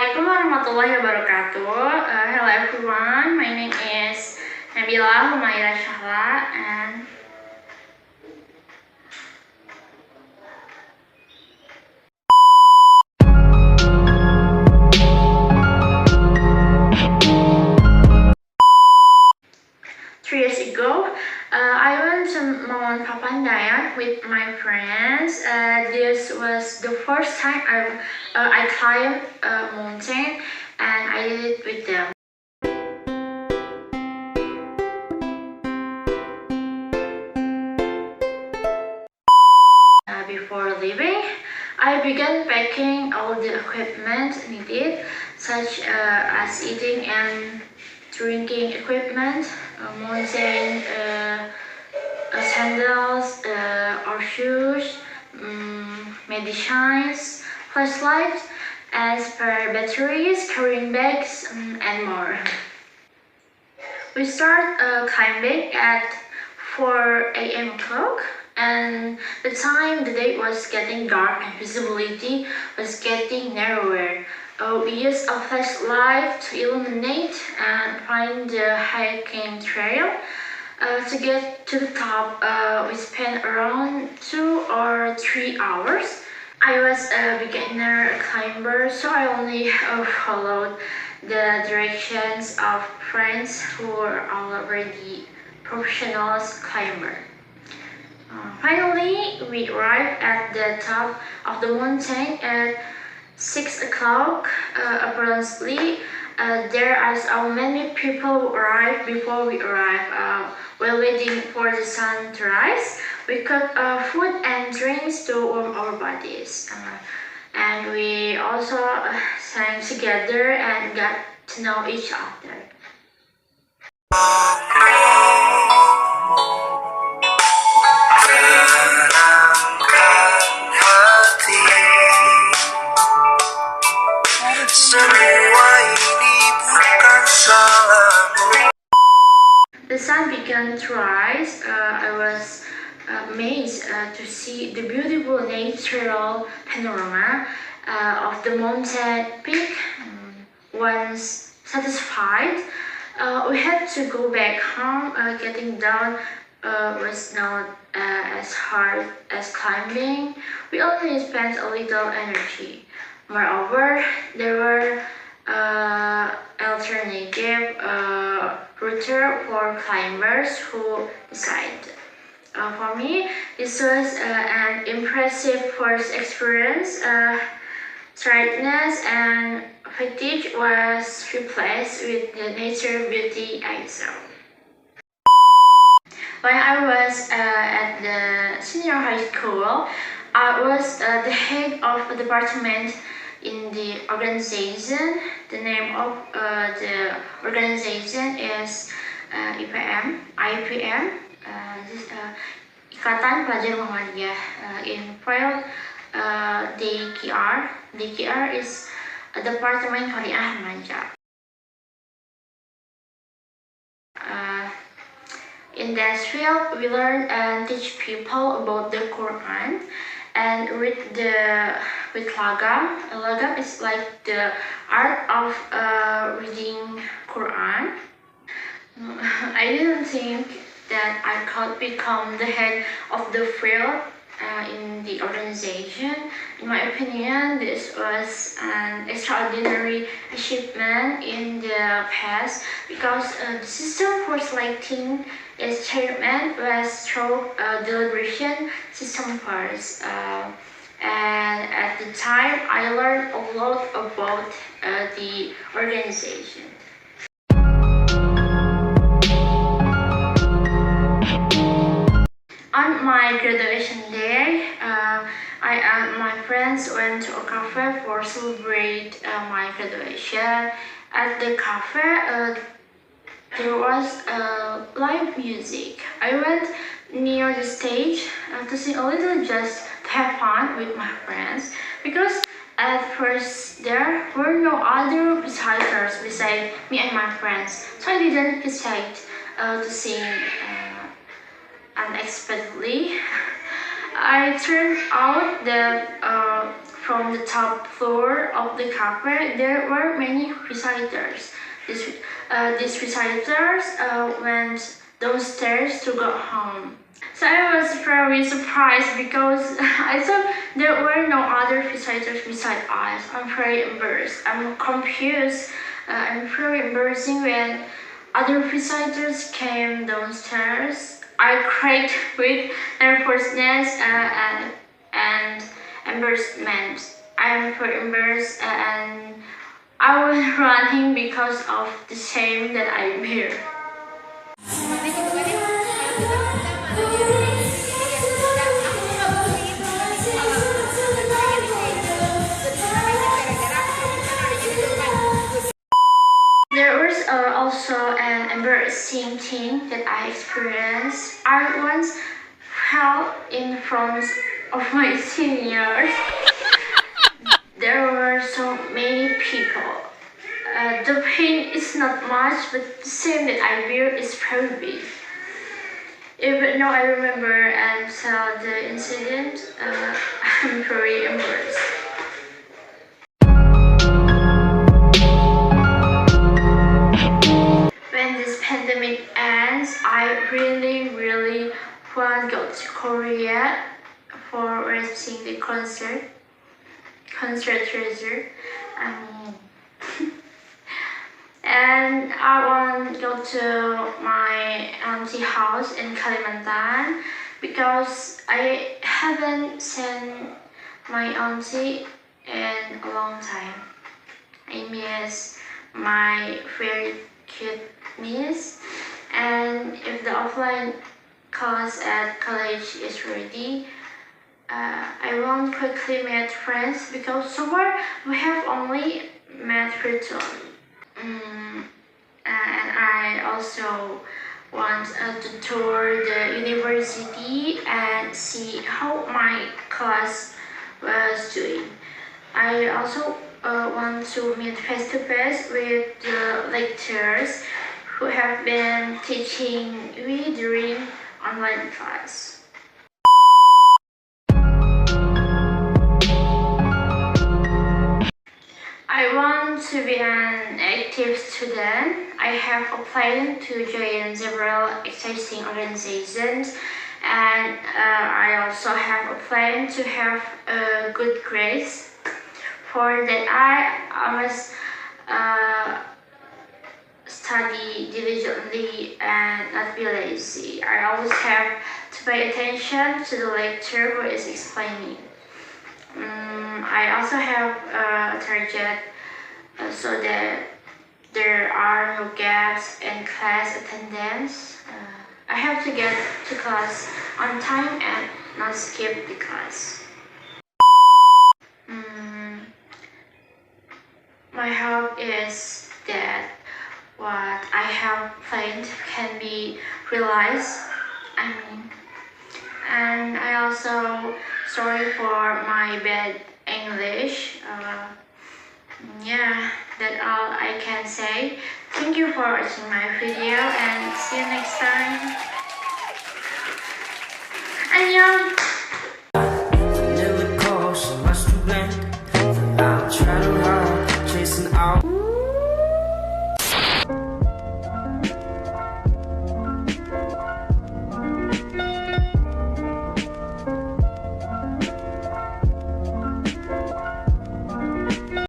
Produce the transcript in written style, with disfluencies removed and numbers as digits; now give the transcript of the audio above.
Assalamualaikum warahmatullahi wabarakatuh. Hello everyone, my name is Nabila, Humaira, Syahla, and three years ago, I went to Mount Papandayan with my friends. This was the first time I climbed a mountain, and I did it with them. Before leaving, I began packing all the equipment needed, such as eating and drinking equipment, mountain sandals or shoes, medicines, flashlights, and spare batteries, carrying bags, and more. We start climbing at 4 a.m. o'clock, and the time the day was getting dark and visibility was getting narrower. We used a flashlight to illuminate and find the hiking trail. To get to the top, we spent around 2 or 3 hours. I was a beginner climber, so I only followed the directions of friends who were already professional climbers. Finally, we arrived at the top of the mountain at 6 o'clock. Apparently, there are so many people who arrived before we arrived. While waiting for the sun to rise, we cooked food and drinks to warm our bodies. And we also sang together and got to know each other. The sun began to rise. I was amazed to see the beautiful natural panorama of the mountain peak. Once satisfied, we had to go back home. Getting down was not as hard as climbing. We only spent a little energy. Moreover, there were alternative route for climbers who decide. For me, this was an impressive first experience. Tiredness and fatigue was replaced with the nature beauty I saw. When I was at the senior high school, I was the head of a department in the organization. The name of the organization is IPM, this, Ikatan Pelajar Muhammadiyah in file DKR. DKR is a department Korea Manja. In that field, we learn and teach people about the Quran and read with lagam. Lagam is like the art of reading Quran. I didn't think that I could become the head of the field in the organization. In my opinion, this was an extraordinary achievement in the past because the system for selecting its chairman was through a deliberation system first. And at the time, I learned a lot about the organization. On my graduation day, I and my friends went to a cafe for celebrate my graduation. At the cafe, there was live music. I went near the stage to sing a little just to have fun with my friends because at first there were no other visitors besides me and my friends, so I didn't hesitate to sing unexpectedly. I turned out the from the top floor of the cafe, there were many visitors. These visitors went downstairs to go home. So I was very surprised because I thought there were no other visitors beside us. I'm very embarrassed. I'm confused. I'm very embarrassing when other visitors came downstairs. I cried with nervousness and embarrassment. I am very embarrassed and I was running because of the shame that I bear. There was also an embarrassing thing that I experienced. I once fell in front of my seniors. There were so many people. The pain is not much, but the shame that I bear is very big. Even though I remember and saw the incident, I'm very embarrassed. When this pandemic ends, I really want to go to Korea for watching the concert resort. And I want to go to my auntie house in Kalimantan because I haven't seen my auntie in a long time. I miss my very cute niece, and if the offline class at college is ready, I won't quickly meet friends because so far we have only met virtually. And I also want to tour the university and see how my class was doing. I also want to meet face to face with the lecturers who have been teaching me during online class. I want to be an active student. I have applied to join several exciting organizations, and I also have applied to have good grades. For that, I must study diligently and not be lazy. I always have to pay attention to the lecturer who is explaining. I also have a target so that there are no gaps in class attendance. I have to get to class on time and not skip the class. My hope is that what I have planned can be realized. And I also sorry for my bad English. Yeah, that's all I can say. Thank you for watching my video and see you next time. 안녕.